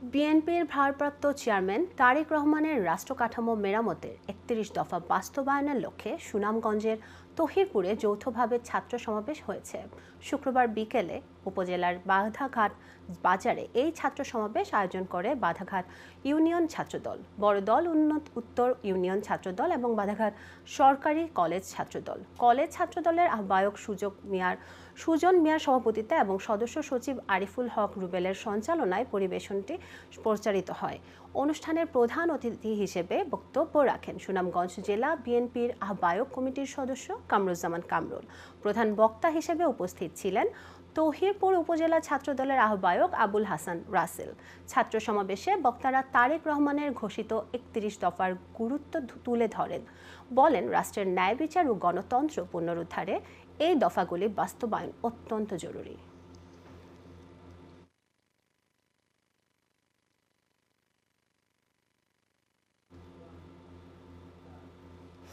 বিএনপির ভারপ্রাপ্ত চেয়ারম্যান তারেক রহমানের রাষ্ট্র কাঠামো মেরামতের ৩১ দফা বাস্তবায়নের লক্ষ্যে সুনামগঞ্জের তহিরপুরে যৌথভাবে ছাত্র সমাবেশ হয়েছে। শুক্রবার বিকেলে উপজেলার বাধাঘাট বাজারে এই ছাত্র সমাবেশ আয়োজন করে বাধাঘাট ইউনিয়ন ছাত্রদল, বড়দল উত্তর ইউনিয়ন ছাত্রদল এবং বাধাঘাট সরকারি কলেজ ছাত্রদল। কলেজ ছাত্রদলের আহ্বায়ক সুজন মিয়ার সভাপতিত্বে এবং সদস্য সচিব আরিফুল হক রুবেলের সঞ্চালনায় পরিবেশনটি প্রচারিত হয়। অনুষ্ঠানের প্রধান অতিথি হিসেবে বক্তব্য রাখেন সুনামগঞ্জ জেলা বিএনপির আহ্বায়ক কমিটির সদস্য কামরুজ্জামান কামরুল। প্রধান বক্তা হিসেবে উপস্থিত ছিলেন তহিরপুর উপজেলা ছাত্রদলের আহ্বায়ক আবুল হাসান রাসেল। ছাত্র সমাবেশে বক্তারা তারেক রহমানের ঘোষিত ৩১ দফার গুরুত্ব তুলে ধরেন, বলেন রাষ্ট্রের ন্যায় বিচার ও গণতন্ত্র পুনরুদ্ধারে এই দফাগুলি বাস্তবায়ন অত্যন্ত জরুরি।